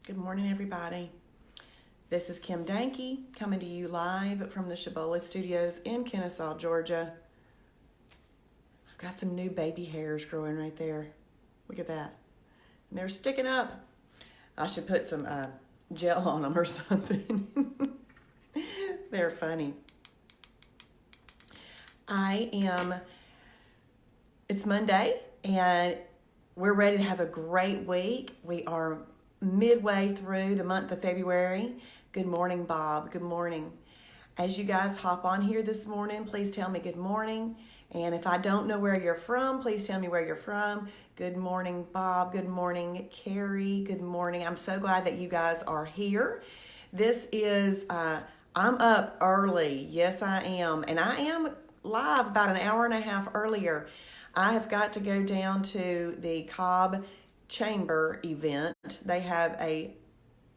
Good morning, everybody. This is Kim Danke coming to you live from the Shibboleth Studios in Kennesaw, Georgia. I've got some new baby hairs growing right there. Look at that. And they're sticking up. I should put some gel on them or something. They're funny. It's Monday, and we're ready to have a great week. We are midway through the month of February. Good morning, Bob. Good morning. As you guys hop on here this morning, please tell me good morning. And if I don't know where you're from, please tell me where you're from. Good morning, Bob. Good morning, Carrie. Good morning. I'm so glad that you guys are here. This is, I'm up early. Yes, I am. And I am live about an hour and a half earlier. I have got to go down to the Cobb Chamber event. They have a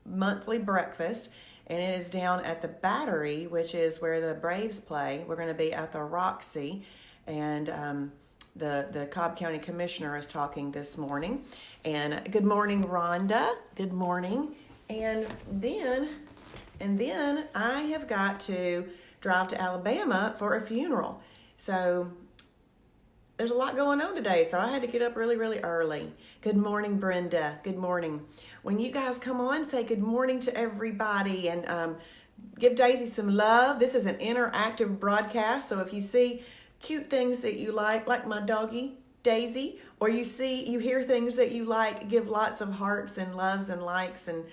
monthly breakfast, and it is down at the Battery, which is where the Braves play. We're going to be at the Roxy, and the Cobb County Commissioner is talking this morning. And good morning, Rhonda. Good morning. And then I have got to drive to Alabama for a funeral. So there's a lot going on today, so I had to get up really, really early. Good morning, Brenda. Good morning. When you guys come on, say good morning to everybody and give Daisy some love. This is an interactive broadcast, so if you see cute things that you like my doggy, Daisy, or you hear things that you like, give lots of hearts and loves and likes and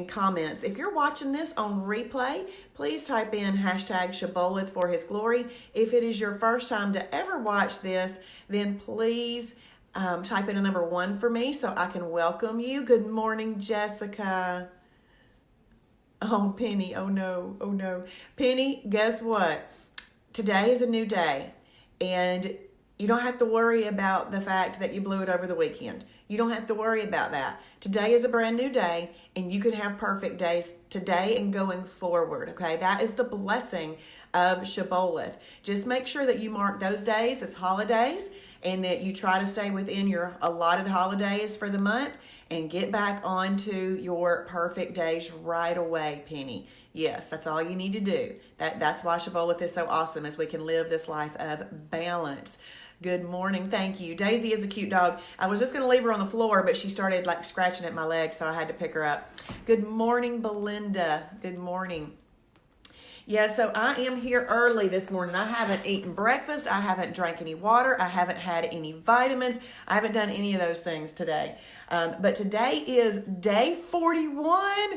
comments. If you're watching this on replay, please type in hashtag Shibboleth for His glory. If it is your first time to ever watch this, then please type in a number 1 for me so I can welcome you. Good morning, Jessica. Oh, Penny. Oh, no. Penny, guess what? Today is a new day, and you don't have to worry about the fact that you blew it over the weekend. You don't have to worry about that. Today is a brand new day, and you can have perfect days today and going forward, okay? That is the blessing of Shibboleth. Just make sure that you mark those days as holidays and that you try to stay within your allotted holidays for the month and get back onto your perfect days right away, Penny. Yes, that's all you need to do. That's why Shibboleth is so awesome, is we can live this life of balance. Good morning. Thank you. Daisy is a cute dog. I was just going to leave her on the floor, but she started like scratching at my leg, so I had to pick her up. Good morning, Belinda. Good morning. Yeah, so I am here early this morning. I haven't eaten breakfast. I haven't drank any water. I haven't had any vitamins. I haven't done any of those things today. But today is day 41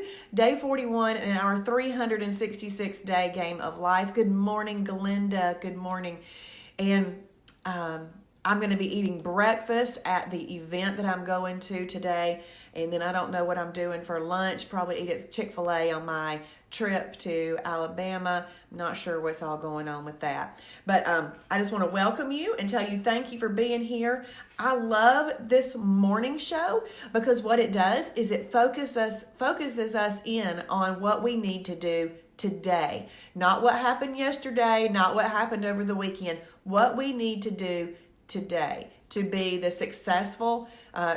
in our 366-day game of life. Good morning, Glinda. Good morning. And I'm going to be eating breakfast at the event that I'm going to today. And then I don't know what I'm doing for lunch. Probably eat at Chick-fil-A on my trip to Alabama. I'm not sure what's all going on with that. But I just want to welcome you and tell you thank you for being here. I love this morning show because what it does is it focuses us in on what we need to do today. Not what happened yesterday, not what happened over the weekend. What we need to do today to be the successful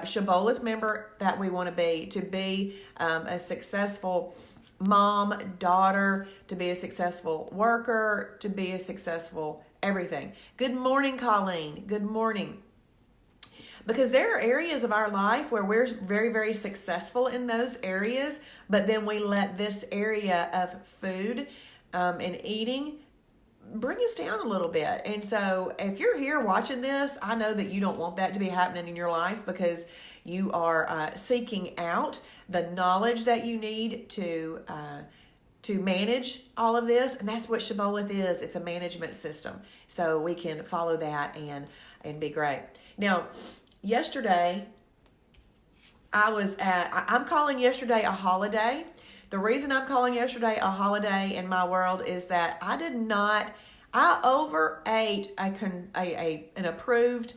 Shibboleth member that we want to be a successful mom, daughter, to be a successful worker, to be a successful everything. Good morning, Colleen. Good morning. Because there are areas of our life where we're very, very successful in those areas, but then we let this area of food and eating bring us down a little bit. And so if you're here watching this, I know that you don't want that to be happening in your life because you are seeking out the knowledge that you need to manage all of this. And that's what Shibboleth is. It's a management system. So we can follow that and be great. Now, yesterday, I'm calling yesterday a holiday. The reason I'm calling yesterday a holiday in my world is that I overate an approved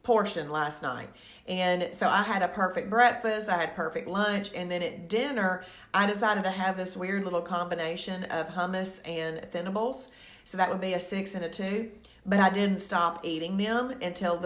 portion last night. And so I had a perfect breakfast, I had perfect lunch, and then at dinner, I decided to have this weird little combination of hummus and Thinables. So that would be a 6 and a 2. But I didn't stop eating them until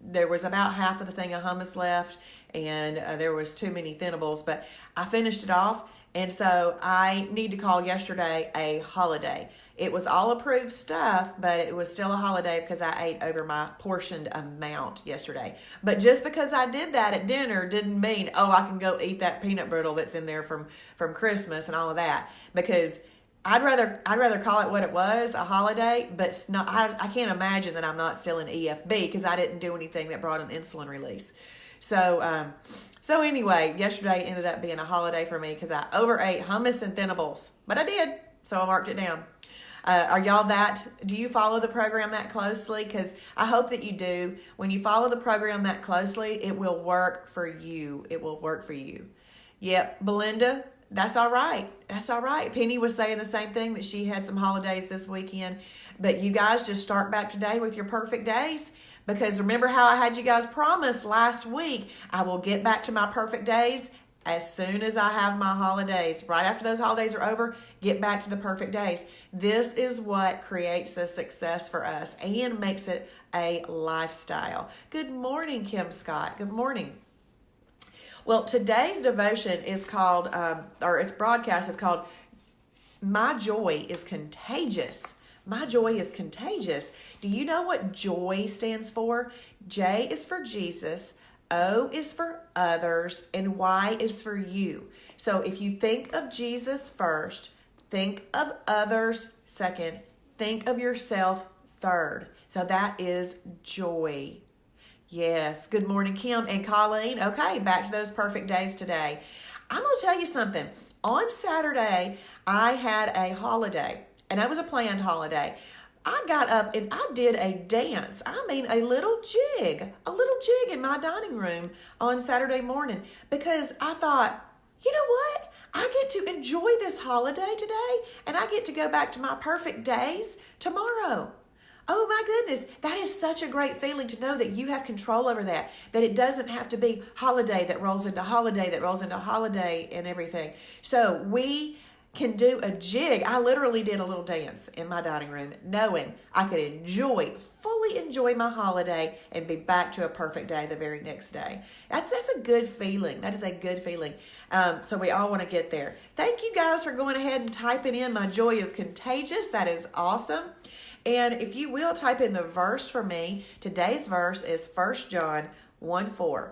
there was about half of the thing of hummus left, and there was too many Thinables, but I finished it off. And so I need to call yesterday a holiday. It was all approved stuff, but it was still a holiday because I ate over my portioned amount yesterday. But just because I did that at dinner didn't mean, oh, I can go eat that peanut brittle that's in there from Christmas and all of that. Because I'd rather call it what it was, a holiday, but it's not, I can't imagine that I'm not still in EFB because I didn't do anything that brought an insulin release. So anyway, yesterday ended up being a holiday for me because I overate hummus and Thinables, but I did, so I marked it down. Are y'all do you follow the program that closely? Because I hope that you do. When you follow the program that closely, it will work for you. It will work for you. Yep, Belinda, that's all right. That's all right. Penny was saying the same thing, that she had some holidays this weekend. But you guys just start back today with your perfect days. Because remember how I had you guys promise last week, I will get back to my perfect days as soon as I have my holidays. Right after those holidays are over, get back to the perfect days. This is what creates the success for us and makes it a lifestyle. Good morning, Kim Scott. Good morning. Well, today's devotion is called, its broadcast is called, My Joy is Contagious. My joy is contagious. Do you know what joy stands for? J is for Jesus, O is for others, and Y is for you. So if you think of Jesus first, think of others second, think of yourself third. So that is joy. Yes. Good morning, Kim and Colleen. Okay, back to those perfect days today. I'm going to tell you something. On Saturday, I had a holiday. And it was a planned holiday. I got up and I did a dance. I mean, a little jig in my dining room on Saturday morning because I thought, you know what? I get to enjoy this holiday today and I get to go back to my perfect days tomorrow. Oh my goodness, that is such a great feeling to know that you have control over that it doesn't have to be holiday that rolls into holiday that rolls into holiday and everything. So we can do a jig. I literally did a little dance in my dining room knowing I could fully enjoy my holiday and be back to a perfect day the very next day. That's a good feeling. That is a good feeling. So we all want to get there. Thank you guys for going ahead and typing in My Joy is Contagious. That is awesome. And if you will type in the verse for me, today's verse is 1 John 1:4.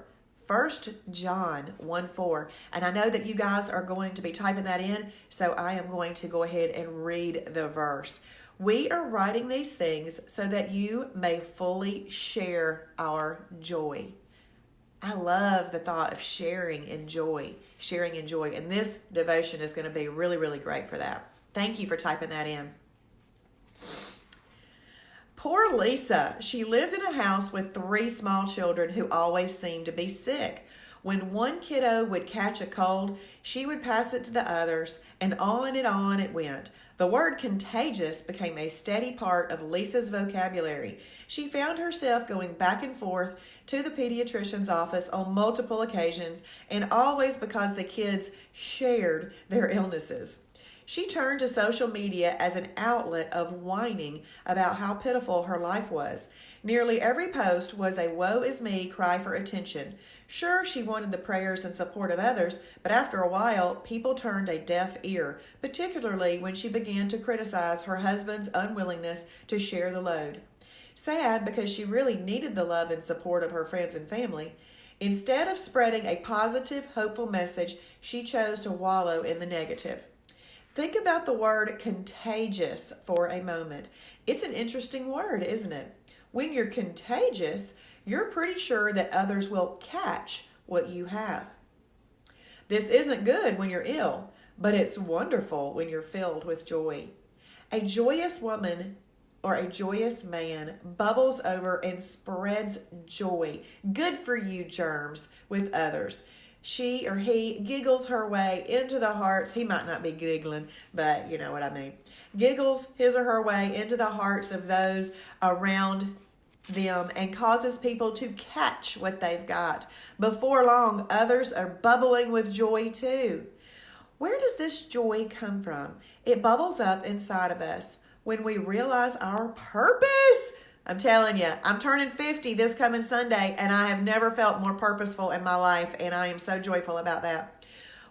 1 John 1:4. And I know that you guys are going to be typing that in, so I am going to go ahead and read the verse. We are writing these things so that you may fully share our joy. I love the thought of sharing in joy. And this devotion is going to be really, really great for that. Thank you for typing that in. Poor Lisa, she lived in a house with 3 small children who always seemed to be sick. When one kiddo would catch a cold, she would pass it to the others, and on it went. The word contagious became a steady part of Lisa's vocabulary. She found herself going back and forth to the pediatrician's office on multiple occasions, and always because the kids shared their illnesses. She turned to social media as an outlet of whining about how pitiful her life was. Nearly every post was a woe is me cry for attention. Sure, she wanted the prayers and support of others, but after a while, people turned a deaf ear, particularly when she began to criticize her husband's unwillingness to share the load. Sad because she really needed the love and support of her friends and family. Instead of spreading a positive, hopeful message, she chose to wallow in the negative. Think about the word contagious for a moment. It's an interesting word, isn't it? When you're contagious, you're pretty sure that others will catch what you have. This isn't good when you're ill, but it's wonderful when you're filled with joy. A joyous woman or a joyous man bubbles over and spreads joy. Good for you, germs, with others. She or he giggles her way into the hearts. He might not be giggling, but you know what I mean. Giggles his or her way into the hearts of those around them and causes people to catch what they've got. Before long, others are bubbling with joy too. Where does this joy come from? It bubbles up inside of us when we realize our purpose. I'm telling you, I'm turning 50 this coming Sunday, and I have never felt more purposeful in my life, and I am so joyful about that.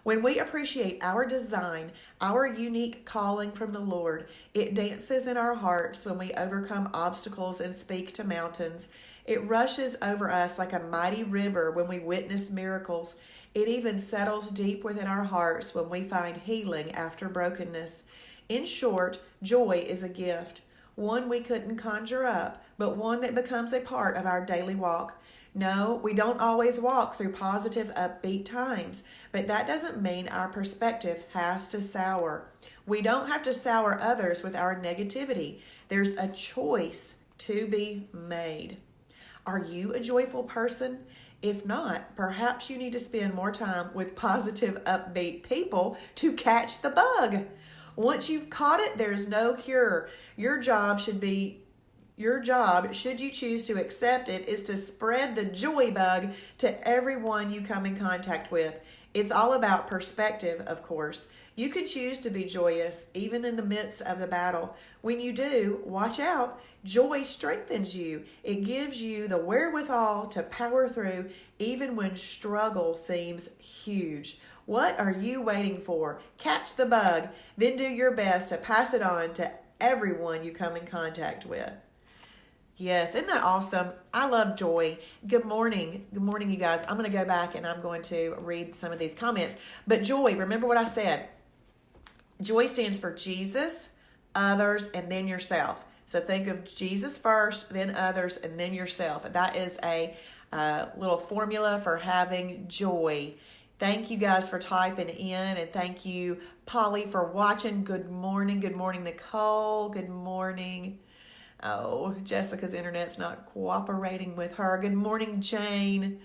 When we appreciate our design, our unique calling from the Lord, it dances in our hearts when we overcome obstacles and speak to mountains. It rushes over us like a mighty river when we witness miracles. It even settles deep within our hearts when we find healing after brokenness. In short, joy is a gift, one we couldn't conjure up, but one that becomes a part of our daily walk. No, we don't always walk through positive, upbeat times, but that doesn't mean our perspective has to sour. We don't have to sour others with our negativity. There's a choice to be made. Are you a joyful person? If not, perhaps you need to spend more time with positive, upbeat people to catch the bug. Once you've caught it, there's no cure. Your job, should you choose to accept it, is to spread the joy bug to everyone you come in contact with. It's all about perspective, of course. You can choose to be joyous, even in the midst of the battle. When you do, watch out. Joy strengthens you. It gives you the wherewithal to power through, even when struggle seems huge. What are you waiting for? Catch the bug, then do your best to pass it on to everyone you come in contact with. Yes, isn't that awesome? I love joy. Good morning. Good morning, you guys. I'm going to go back and I'm going to read some of these comments. But joy, remember what I said. Joy stands for Jesus, others, and then yourself. So think of Jesus first, then others, and then yourself. That is a little formula for having joy. Thank you guys for typing in, and thank you, Polly, for watching. Good morning. Good morning, Nicole. Good morning. Oh, Jessica's internet's not cooperating with her. Good morning, Jane.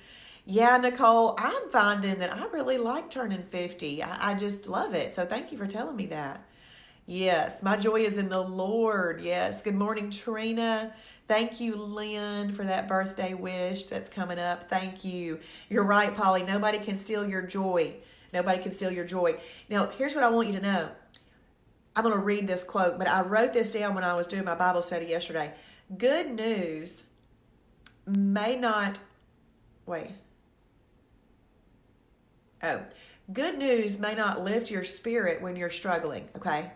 Yeah, Nicole, I'm finding that I really like turning 50. I just love it. So thank you for telling me that. Yes, my joy is in the Lord. Yes. Good morning, Trina. Thank you, Lynn, for that birthday wish that's coming up. Thank you. You're right, Polly. Nobody can steal your joy. Nobody can steal your joy. Now, here's what I want you to know. I'm going to read this quote, but I wrote this down when I was doing my Bible study yesterday. Good news may not... Wait. Oh. Good news may not lift your spirit when you're struggling, okay?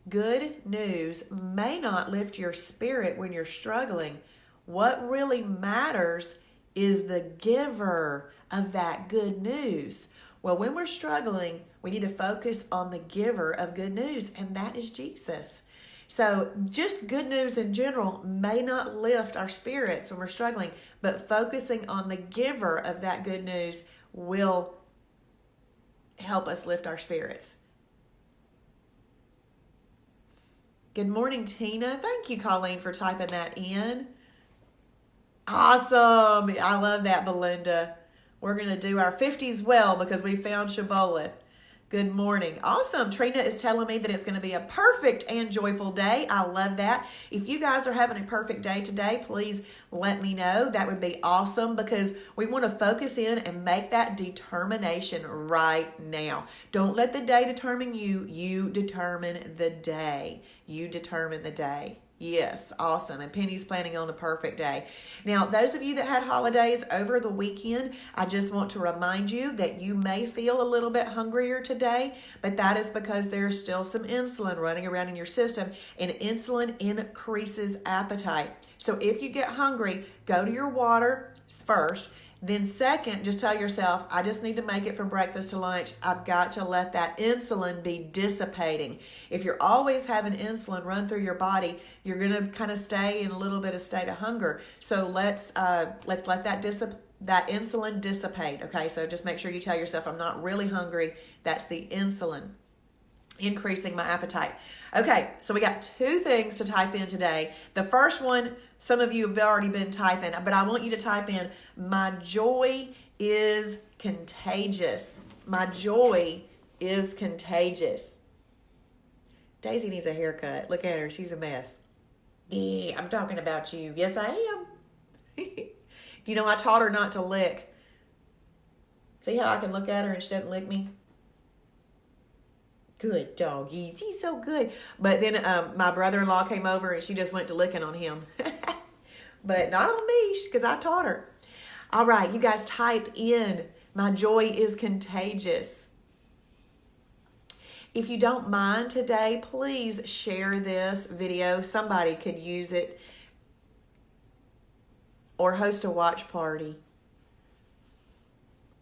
Good news may not lift your spirit when you're struggling. What really matters is the giver of that good news. Well, when we're struggling, we need to focus on the giver of good news, and that is Jesus. So just good news in general may not lift our spirits when we're struggling, but focusing on the giver of that good news will help us lift our spirits. Good morning, Tina. Thank you, Colleen, for typing that in. Awesome. I love that, Belinda. We're going to do our 50s well because we found Shibboleth. Good morning. Awesome. Trina is telling me that it's going to be a perfect and joyful day. I love that. If you guys are having a perfect day today, please let me know. That would be awesome because we want to focus in and make that determination right now. Don't let the day determine you. You determine the day. You determine the day. Yes, awesome. And Penny's planning on a perfect day. Now, those of you that had holidays over the weekend, I just want to remind you that you may feel a little bit hungrier today, but that is because there's still some insulin running around in your system, and insulin increases appetite. So if you get hungry, go to your water first. Then second, just tell yourself, I just need to make it from breakfast to lunch. I've got to let that insulin be dissipating. If you're always having insulin run through your body, you're going to kind of stay in a little bit of state of hunger. So let's let that insulin dissipate. Okay, so just make sure you tell yourself, I'm not really hungry. That's the insulin increasing my appetite. Okay, so we got two things to type in today. The first one, some of you have already been typing, but I want you to type in, my joy is contagious. My joy is contagious. Daisy needs a haircut. Look at her. She's a mess. Yeah, I'm talking about you. Yes, I am. You know, I taught her not to lick. See how I can look at her and she doesn't lick me? Good doggies. He's so good. But then my brother-in-law came over and she just went to licking on him. but not on me because I taught her. All right, you guys type in, my joy is contagious. If you don't mind today, please share this video. Somebody could use it, or host a watch party.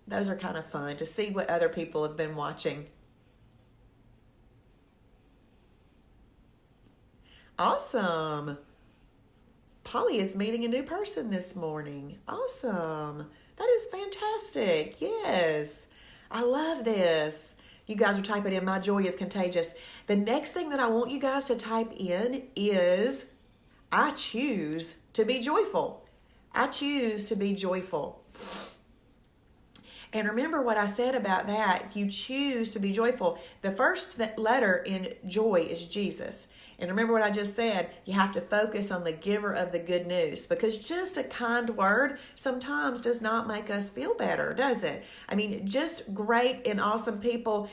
Those are kind of fun to see what other people have been watching. Awesome. Polly is meeting a new person this morning. Awesome. That is fantastic. Yes. I love this. You guys are typing in, my joy is contagious. The next thing that I want you guys to type in is, I choose to be joyful. I choose to be joyful. And remember what I said about that. You choose to be joyful. The first letter in joy is Jesus. And remember what I just said. You have to focus on the giver of the good news, because just a kind word sometimes does not make us feel better, does it? I mean, just great and awesome people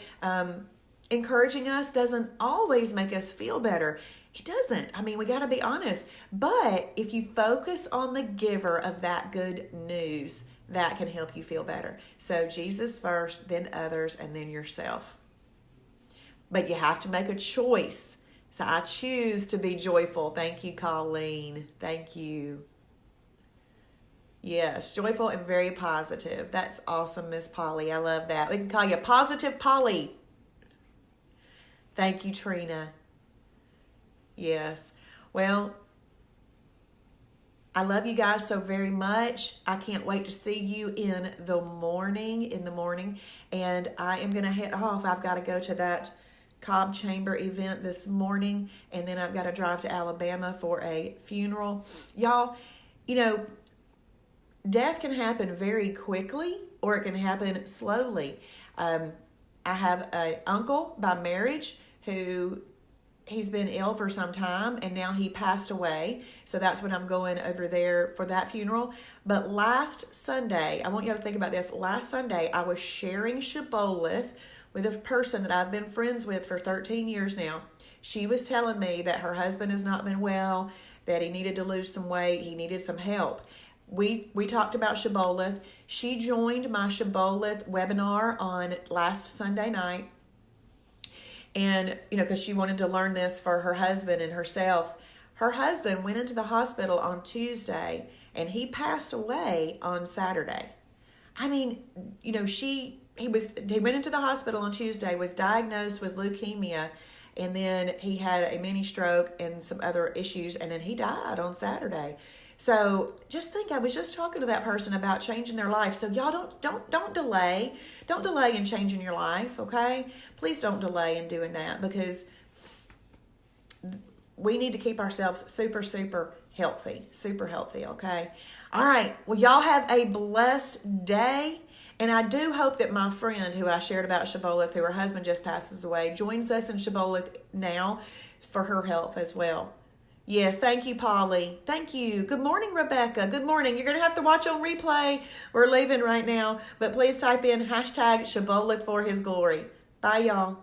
encouraging us doesn't always make us feel better. It doesn't. I mean, we got to be honest. But if you focus on the giver of that good news, that can help you feel better. So Jesus first, then others, and then yourself. But you have to make a choice. So I choose to be joyful. Thank you, Colleen. Thank you. Yes, joyful and very positive. That's awesome, Miss Polly. I love that. We can call you Positive Polly. Thank you, Trina. Yes. Well, I love you guys so very much. I can't wait to see you in the morning. And I am going to head off. I've got to go to that Cobb Chamber event this morning. And then I've got to drive to Alabama for a funeral. Y'all, death can happen very quickly or it can happen slowly. I have an uncle by marriage who... he's been ill for some time, and now he passed away. So that's when I'm going over there for that funeral. But last Sunday, I want you to think about this. Last Sunday, I was sharing Shibboleth with a person that I've been friends with for 13 years now. She was telling me that her husband has not been well, that he needed to lose some weight, he needed some help. We talked about Shibboleth. She joined my Shibboleth webinar on last Sunday night. And, because she wanted to learn this for her husband and herself. Her husband went into the hospital on Tuesday and he passed away on Saturday. I mean, he went into the hospital on Tuesday, was diagnosed with leukemia, and then he had a mini stroke and some other issues, and then he died on Saturday. So just think, I was just talking to that person about changing their life. So y'all don't delay. Don't delay in changing your life, okay? Please don't delay in doing that, because we need to keep ourselves super, super healthy. Super healthy, okay? All right. Well, y'all have a blessed day. And I do hope that my friend who I shared about Shibboleth, who her husband just passes away, joins us in Shibboleth now for her health as well. Yes, thank you, Polly. Thank you. Good morning, Rebecca. Good morning. You're going to have to watch on replay. We're leaving right now. But please type in # Shibboleth for his glory. Bye, y'all.